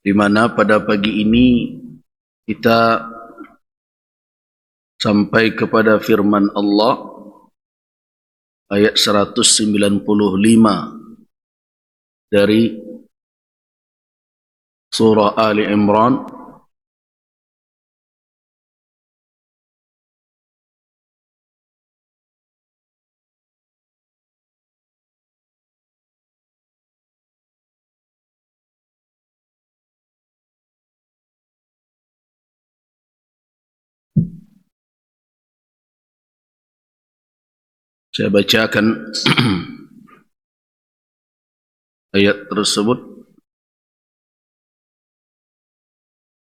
di mana pada pagi ini kita sampai kepada firman Allah ayat 195 dari surah Ali Imran. Saya bacakan ayat tersebut.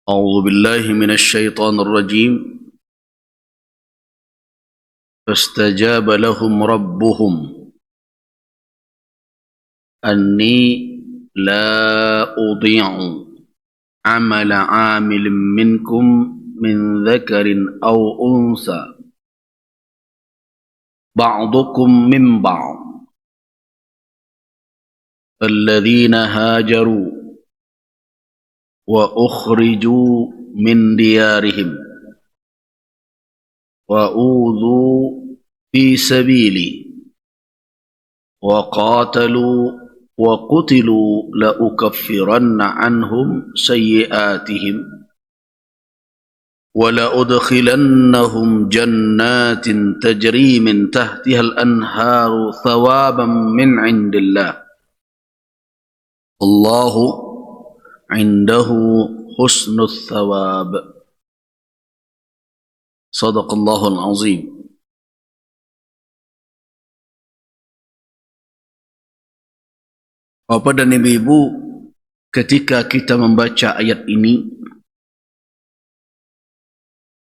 A'udzu billahi minasy syaithanir rajim. Fastajaba lahum rabbuhum anni la udhi'u amala 'amilin minkum min dzakarin aw unsa ba'dukum min ba'd alladhina hajaru wa ukhriju min diyarihim wa udhu fi sabili wa qatalu wa qutilu la ukaffiranna anhum sayyi'atihim وَلَأُدْخِلَنَّهُمْ جَنَّاتٍ تَجْرِي مِنْ تَحْتِهَا الْأَنْهَارُ ثَوَابًا مِنْ عِنْدِ اللَّهِ اللَّهُ عِنْدَهُ حُسْنُ الثَّوَابِ. صدق الله العظيم. Bapak dan Ibu, ketika kita membaca ayat ini,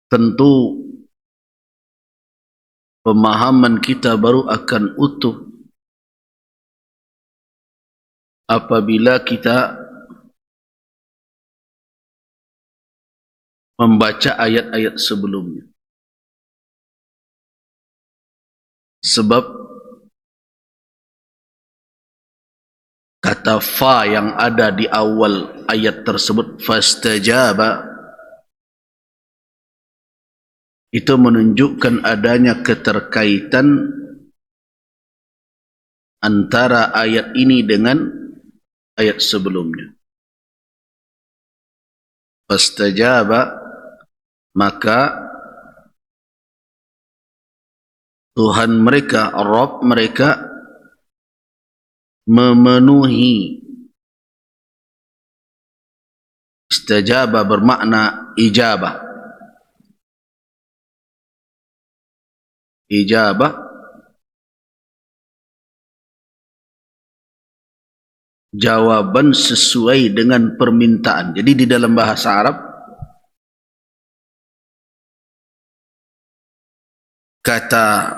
tentu pemahaman kita baru akan utuh apabila kita membaca ayat-ayat sebelumnya. Sebab kata fa yang ada di awal ayat tersebut, fastajaba, itu menunjukkan adanya keterkaitan antara ayat ini dengan ayat sebelumnya. Fastajaba, maka Tuhan mereka, Rabb mereka memenuhi. Istajaba bermakna ijabah. Ijabah jawaban sesuai dengan permintaan. Jadi di dalam bahasa Arab kata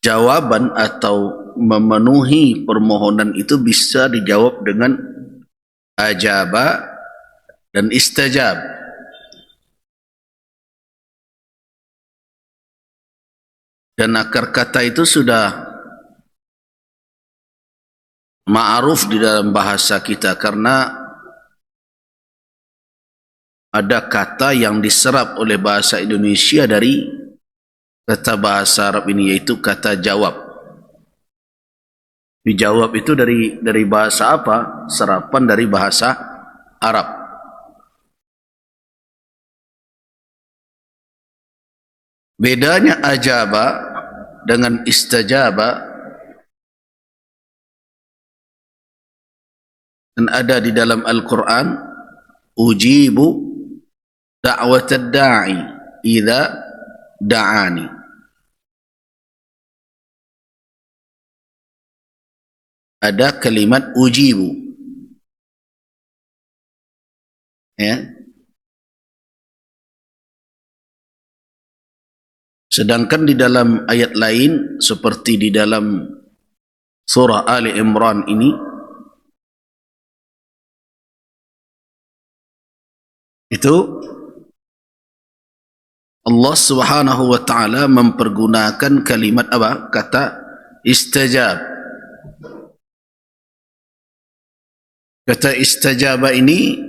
jawaban atau memenuhi permohonan itu bisa dijawab dengan ajaba dan istajab. Dan akar kata itu sudah ma'ruf di dalam bahasa kita karena ada kata yang diserap oleh bahasa Indonesia dari kata bahasa Arab ini, yaitu kata jawab. Dijawab itu dari bahasa apa? Serapan dari bahasa Arab. Bedanya ajaba dengan istajaba, dan ada di dalam Al-Quran, ujibu da'watad da'i idza da'ani. Ada kalimat ujibu, ya. Sedangkan di dalam ayat lain seperti di dalam surah Ali Imran ini, itu Allah Subhanahu wa taala mempergunakan kalimat apa? Kata istajab. Kata istajaba ini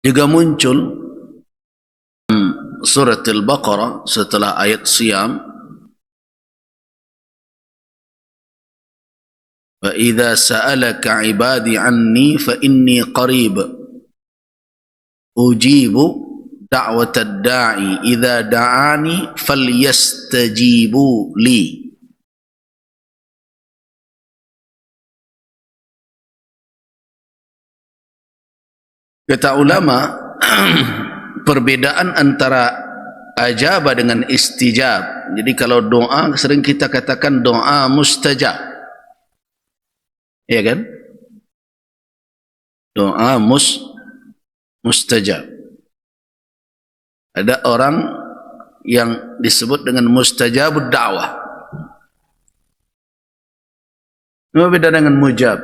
juga muncul surat Al-Baqarah setelah ayat Siyam. Fa idza sa'alaka 'ibadi 'anni fa inni qarib ujibu da'watad da'i idza da'ani falyastajibu li. Kata ulama, perbedaan antara ajaba dengan istijab. Jadi kalau doa sering kita katakan doa mustajab, ya kan? Doa mustajab. Ada orang yang disebut dengan mustajabud da'wah. Apa beda dengan mujab?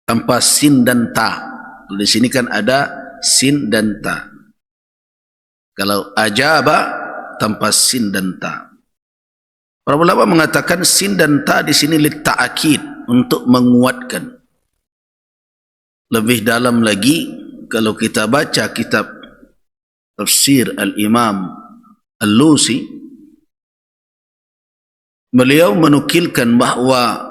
Tanpa sin dan ta. Di sini kan ada sin dan ta. Kalau ajaba tanpa sin dan ta. Para ulama mengatakan sin dan ta di sini litta'akid, untuk menguatkan. Lebih dalam lagi kalau kita baca kitab tafsir Al-Imam Al-Lusi, beliau menukilkan bahawa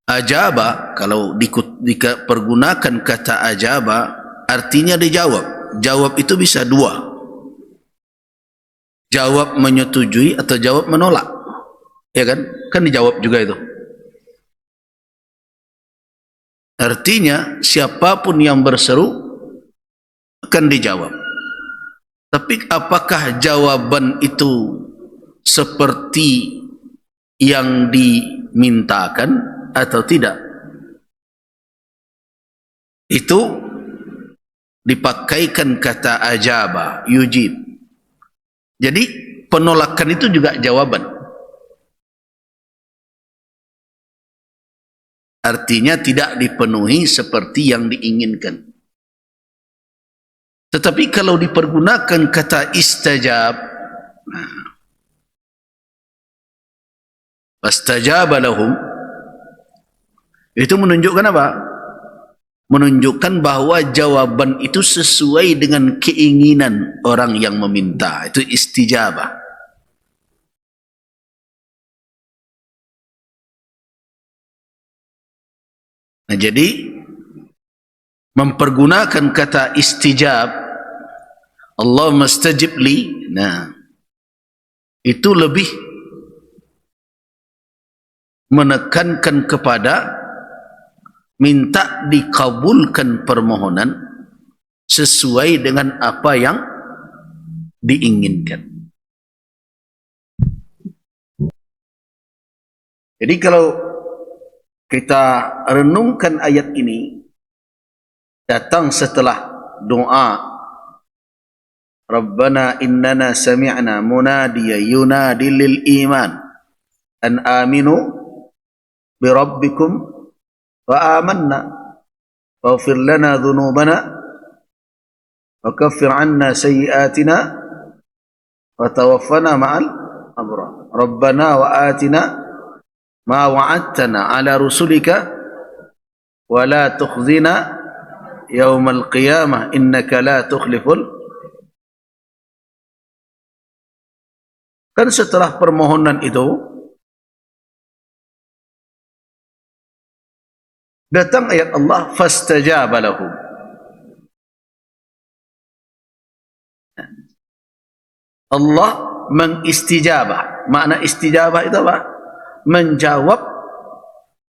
ajaba, kalau dipergunakan kata ajaba, artinya dijawab. Jawab itu bisa dua. Jawab menyetujui atau jawab menolak. Ya kan? Kan dijawab juga itu. Artinya siapapun yang berseru akan dijawab. Tapi apakah jawaban itu seperti yang dimintakan atau tidak? Itu dipakaikan kata ajaba, yujib. Jadi penolakan itu juga jawaban. Artinya tidak dipenuhi seperti yang diinginkan. Tetapi kalau dipergunakan kata istajab, fastajaba lahum, itu menunjukkan apa? Menunjukkan bahawa jawaban itu sesuai dengan keinginan orang yang meminta. Itu istijabah. Nah, jadi mempergunakan kata istijab, Allahumma stajib li, nah, itu lebih menekankan kepada minta dikabulkan permohonan sesuai dengan apa yang diinginkan. Jadi kalau kita renungkan ayat ini, datang setelah doa Rabbana innana sami'na munadiya yunadi lil iman an aminu bi rabbikum wa amanna waghfir lana dhunubana wa kaffir 'anna sayyi'atina wa tawaffana ma'al abrar. Rabbana wa atina ma wa'adtana 'ala rusulika wa la tukhzina yaumal qiyamah innaka la tukhliful. Kan setelah permohonan itu datang ayat Allah, fastajaba lahum. Allah mengistijabah. Makna istijabah itu apa? Menjawab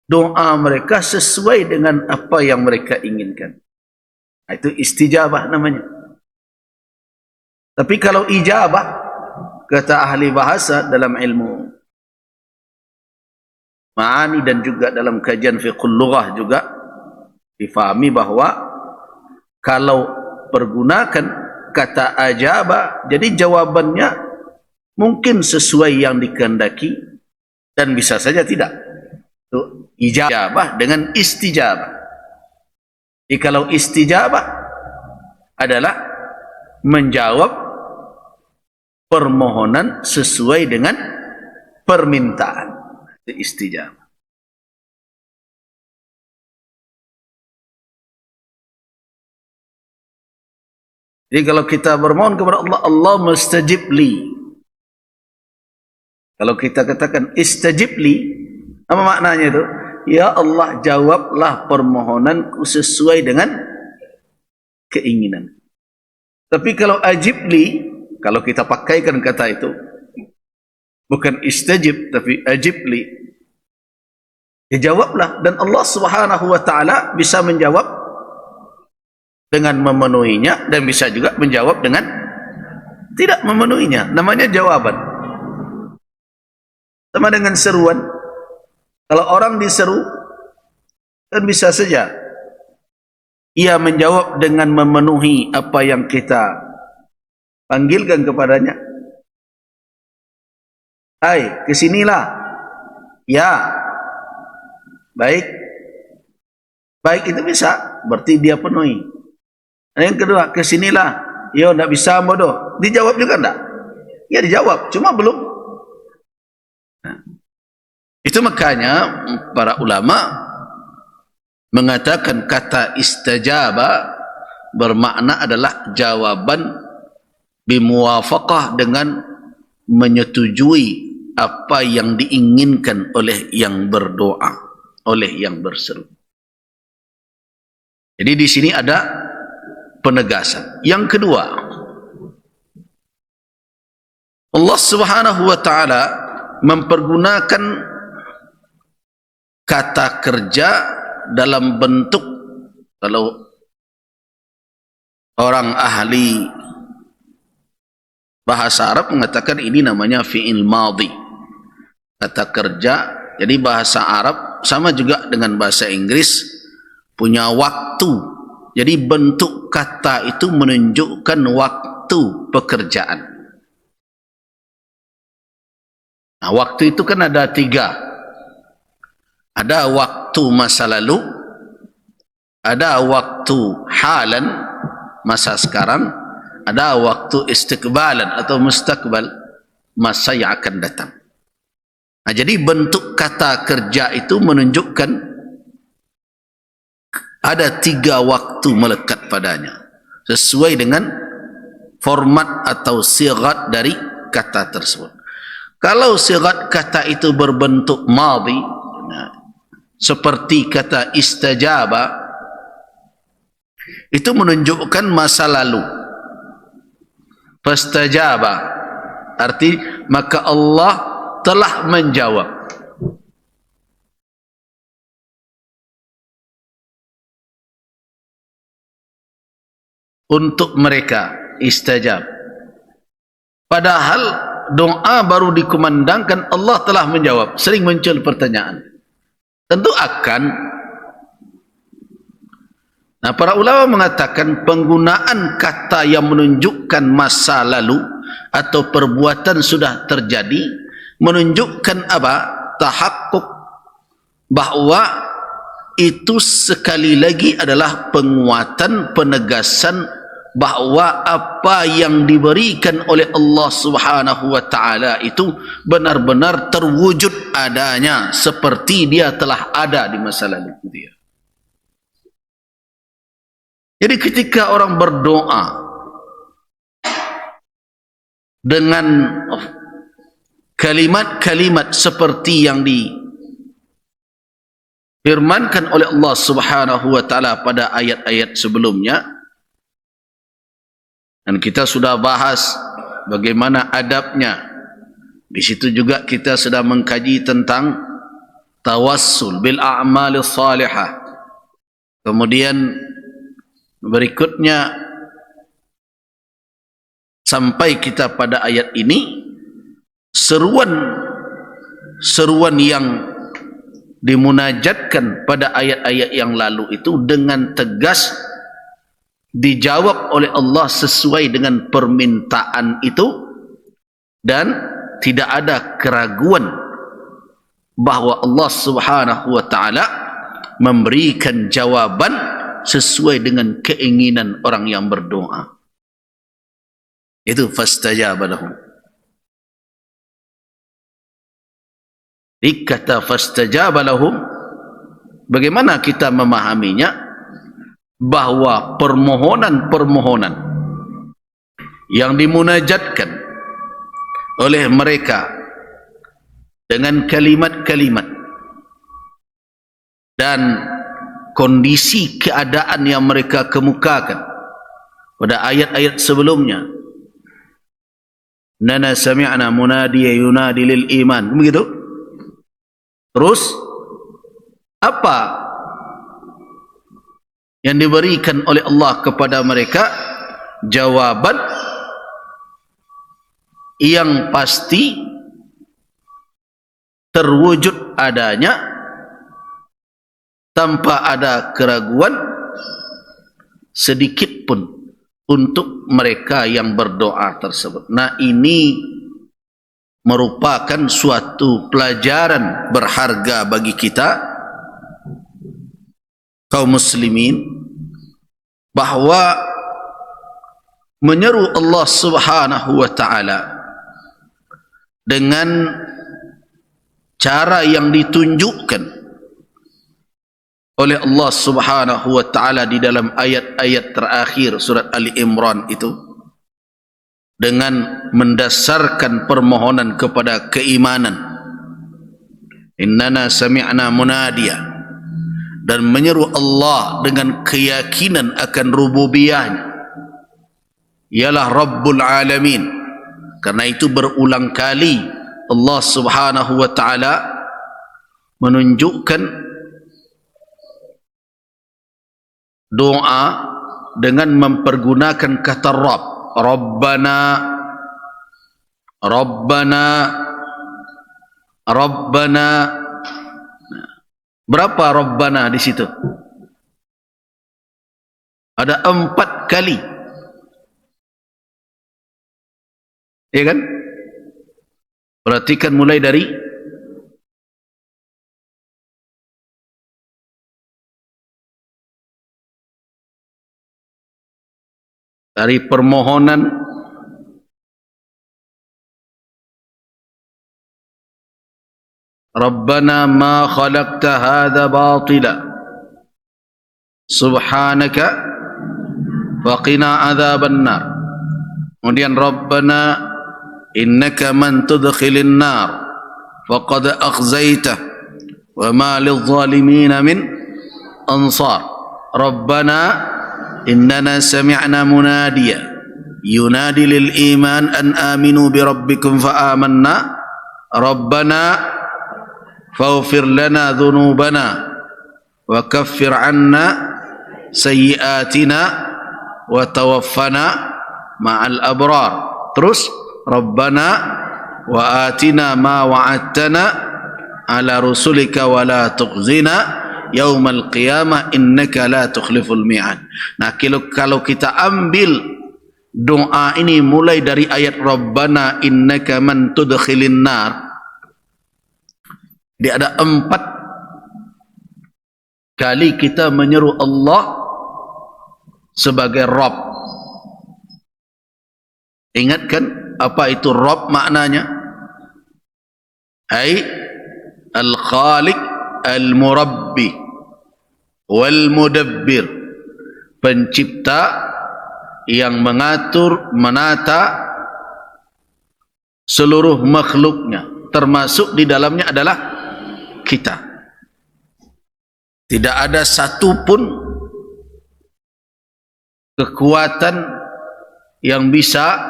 doa mereka sesuai dengan apa yang mereka inginkan. Itu istijabah namanya. Tapi kalau ijabah, kata ahli bahasa dalam ilmu ma'ani dan juga dalam kajian fiqhul lughah juga difahami bahawa kalau pergunakan kata ajaba, jadi jawabannya mungkin sesuai yang dikehendaki dan bisa saja tidak. Itu ijabah dengan istijabah. Jadi kalau istijabah adalah menjawab permohonan sesuai dengan permintaan. Itu istijabah. Jadi kalau kita bermohon kepada Allah, Allah mustajib li. Kalau kita katakan istajib li, apa maknanya itu? Ya Allah, jawablah permohonanku sesuai dengan keinginan. Tapi kalau ajib li, kalau kita pakaikan kata itu, bukan istajib tapi ajib li, ya jawablah. Dan Allah Subhanahu wa ta'ala bisa menjawab dengan memenuhinya, dan bisa juga menjawab dengan tidak memenuhinya. Namanya jawaban. Sama dengan seruan. Kalau orang diseru, kan bisa saja ia menjawab dengan memenuhi apa yang kita panggilkan kepadanya. Hai, kesinilah. Ya. Baik. Baik itu bisa, berarti dia penuhi. Yang kedua, kesinilah. Yo, tidak bisa bodoh. Dijawab juga tidak? Ya dijawab, cuma belum. Nah, itu makanya para ulama mengatakan kata istajaba bermakna adalah jawaban bimuwafaqah, dengan menyetujui apa yang diinginkan oleh yang berdoa, oleh yang berseru. Jadi di sini ada penegasan. Yang kedua, Allah Subhanahu wa ta'ala mempergunakan kata kerja dalam bentuk, kalau orang ahli bahasa Arab mengatakan ini namanya fi'il madhi, kata kerja. Jadi bahasa Arab sama juga dengan bahasa Inggris, punya waktu. Jadi bentuk kata itu menunjukkan waktu pekerjaan. Nah, waktu itu kan ada 3. Ada waktu masa lalu, ada waktu halan, masa sekarang, ada waktu istiqbalan atau mustaqbal, masa yang akan datang. Nah, jadi bentuk kata kerja itu menunjukkan ada 3 waktu melekat padanya, sesuai dengan format atau sigat dari kata tersebut. Kalau sigat kata itu berbentuk madhi, seperti kata istajaba, itu menunjukkan masa lalu. Fastajaba, arti maka Allah telah menjawab. Untuk mereka istajab. Padahal doa baru dikumandangkan, Allah telah menjawab. Sering muncul pertanyaan. Tentu akan. Nah, para ulama mengatakan penggunaan kata yang menunjukkan masa lalu atau perbuatan sudah terjadi menunjukkan apa? Tahakkuk, bahwa itu sekali lagi adalah penguatan, penegasan bahawa apa yang diberikan oleh Allah Subhanahu wa ta'ala itu benar-benar terwujud adanya, seperti dia telah ada di masa lalu dia. Jadi ketika orang berdoa dengan kalimat-kalimat seperti yang firmankan oleh Allah Subhanahu wa ta'ala pada ayat-ayat sebelumnya, dan kita sudah bahas bagaimana adabnya. Di situ juga kita sudah mengkaji tentang tawassul bil a'mal salihah. Kemudian berikutnya sampai kita pada ayat ini, seruan yang dimunajatkan pada ayat-ayat yang lalu itu dengan tegas dijawab oleh Allah sesuai dengan permintaan itu, dan tidak ada keraguan bahwa Allah Subhanahu wa ta'ala memberikan jawaban sesuai dengan keinginan orang yang berdoa. Itu fastajaba lahum. Kata fastajaba lahum, bagaimana kita memahaminya? Bahwa permohonan-permohonan yang dimunajatkan oleh mereka dengan kalimat-kalimat dan kondisi keadaan yang mereka kemukakan pada ayat-ayat sebelumnya. Nana sami'na munadiya yunadi lil iman, begitu. Terus apa yang diberikan oleh Allah kepada mereka? Jawaban yang pasti terwujud adanya tanpa ada keraguan sedikit pun untuk mereka yang berdoa tersebut. Nah, ini merupakan suatu pelajaran berharga bagi kita kaum muslimin, bahwa menyeru Allah Subhanahu wa taala dengan cara yang ditunjukkan oleh Allah Subhanahu wa taala di dalam ayat-ayat terakhir surat Ali Imran itu, dengan mendasarkan permohonan kepada keimanan, innana sami'na munadiya, dan menyeru Allah dengan keyakinan akan rububiyahnya, ialah Rabbul Alamin. Karena itu berulang kali Allah Subhanahu wa taala menunjukkan doa dengan mempergunakan kata Rabb. Rabbana, Rabbana, Rabbana. Berapa Rabbana di situ? Ada 4 kali. Ya kan? Perhatikan mulai dari permohonan Rabbana ma khalaqta hadha batila subhanaka faqina adzaban nar. Kemudian Rabbana innaka man tudkhilin nar faqad akhzaitah wa ma lidh-dhalimin min ansar. Rabbana innana sami'na munadiya yunadi lil iman an aminu bi rabbikum fa amanna rabbana faghfir lana dhunubana wa kaffir anna sayyiatina wa tawaffana ma'al abrar. Terus rabbana wa atina ma wa'adtana ala rusulika wa la tukhzina yaumal qiyamah innaka la tukhliful mi'ad. Nah, kalau kita ambil doa ini mulai dari ayat Rabbana innaka man tudkhilin nar, dia ada 4 kali kita menyeru Allah sebagai Rabb. Ingatkan apa itu Rabb maknanya? Ai al-khaliq al-murabbi wal mudabbir, pencipta yang mengatur, menata seluruh makhluknya, termasuk di dalamnya adalah kita. Tidak ada satu pun kekuatan yang bisa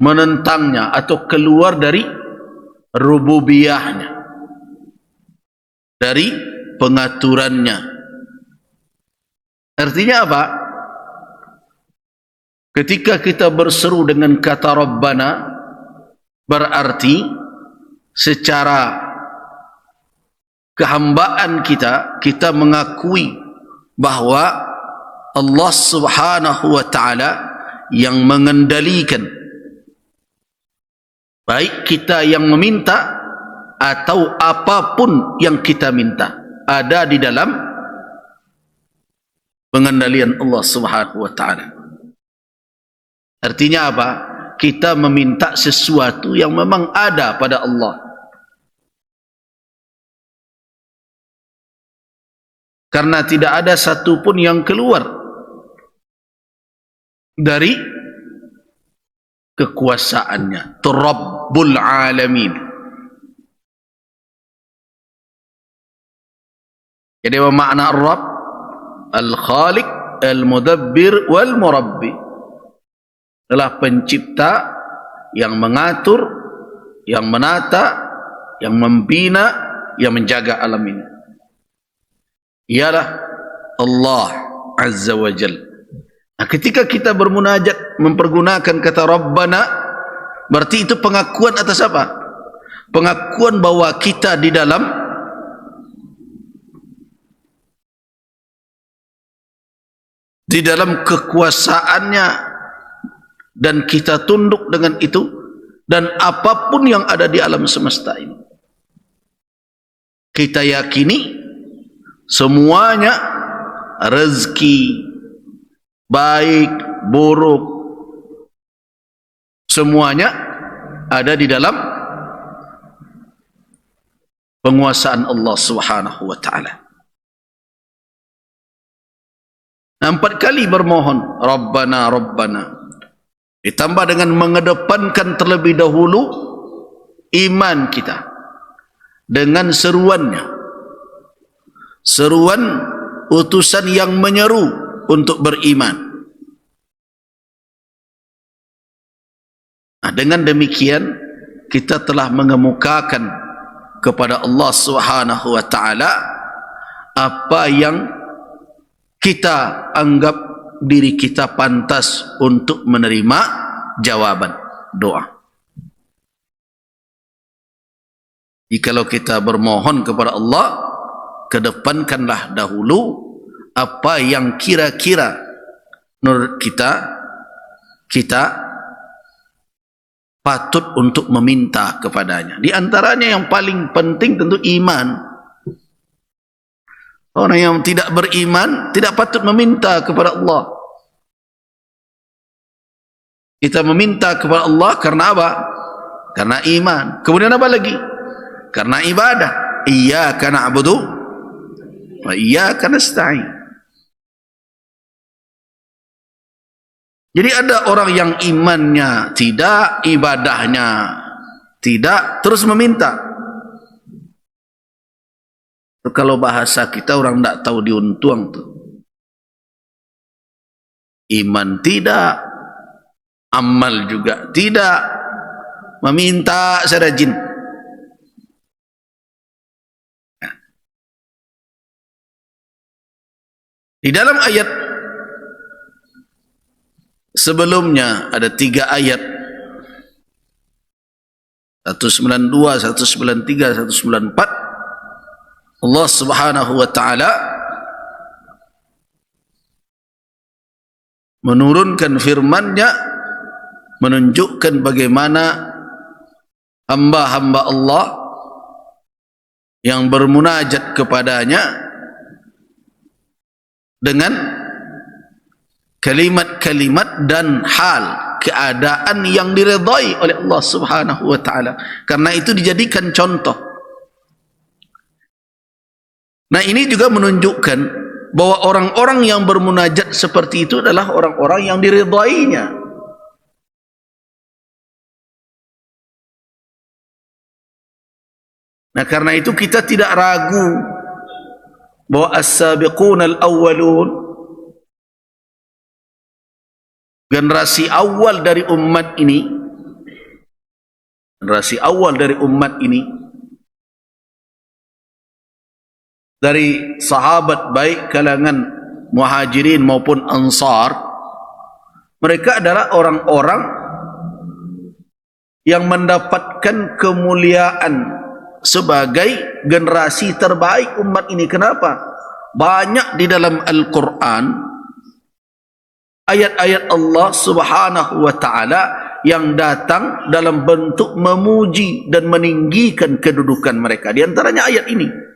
menentangnya atau keluar dari rububiyahnya, dari pengaturannya. Artinya apa? Ketika kita berseru dengan kata Rabbana, berarti secara kehambaan kita mengakui bahwa Allah Subhanahu wa taala yang mengendalikan baik kita yang meminta atau apapun yang kita minta, ada di dalam pengendalian Allah Subhanahu wa taala. Artinya apa? Kita meminta sesuatu yang memang ada pada Allah. Karena tidak ada satu pun yang keluar dari kekuasaannya. Rabbul alamin. Jadi apa makna Rabb? Al-Khaliq, Al-Mudabbir, Wal-Murabbi. Adalah pencipta yang mengatur, yang menata, yang membina, yang menjaga alam ini. Ialah Allah Azza wa Jal. Nah, ketika kita bermunajat mempergunakan kata Rabbana, berarti itu pengakuan atas apa? Pengakuan bahwa kita di dalam kekuasaannya, dan kita tunduk dengan itu, dan apapun yang ada di alam semesta ini kita yakini semuanya rezeki baik buruk semuanya ada di dalam penguasaan Allah Subhanahu wa taala. 4 kali bermohon Rabbana Rabbana, ditambah dengan mengedepankan terlebih dahulu iman kita dengan seruannya, seruan utusan yang menyeru untuk beriman. Nah, dengan demikian kita telah mengemukakan kepada Allah Subhanahu wa taala apa yang kita anggap diri kita pantas untuk menerima jawaban doa. Jikalau kita bermohon kepada Allah, kedepankanlah dahulu apa yang kira-kira menurut kita patut untuk meminta kepadanya. Di antaranya yang paling penting tentu iman. Orang yang tidak beriman tidak patut meminta kepada Allah. Kita meminta kepada Allah karena apa? Karena iman. Kemudian apa lagi? Karena ibadah. Iyyaka na'budu wa iyyaka nasta'in. Jadi ada orang yang imannya tidak, ibadahnya tidak, terus meminta. Kalau bahasa kita orang tidak tahu diuntuang tuh. Iman tidak, amal juga tidak, meminta saya rajin. Di dalam ayat sebelumnya ada 3 ayat, 192, 193, 194. Allah Subhanahu wa taala menurunkan firman-Nya menunjukkan bagaimana hamba-hamba Allah yang bermunajat kepadanya dengan kalimat-kalimat dan hal keadaan yang diridai oleh Allah Subhanahu wa taala. Karena itu dijadikan contoh. Nah, ini juga menunjukkan bahwa orang-orang yang bermunajat seperti itu adalah orang-orang yang diridainya. Nah, karena itu kita tidak ragu bahwa as-sabiqun al-awwalun, generasi awal dari umat ini, dari sahabat baik kalangan muhajirin maupun ansar, mereka adalah orang-orang yang mendapatkan kemuliaan sebagai generasi terbaik umat ini. Kenapa? Banyak di dalam Al-Quran ayat-ayat Allah Subhanahu wa ta'ala yang datang dalam bentuk memuji dan meninggikan kedudukan mereka. Di antaranya ayat ini,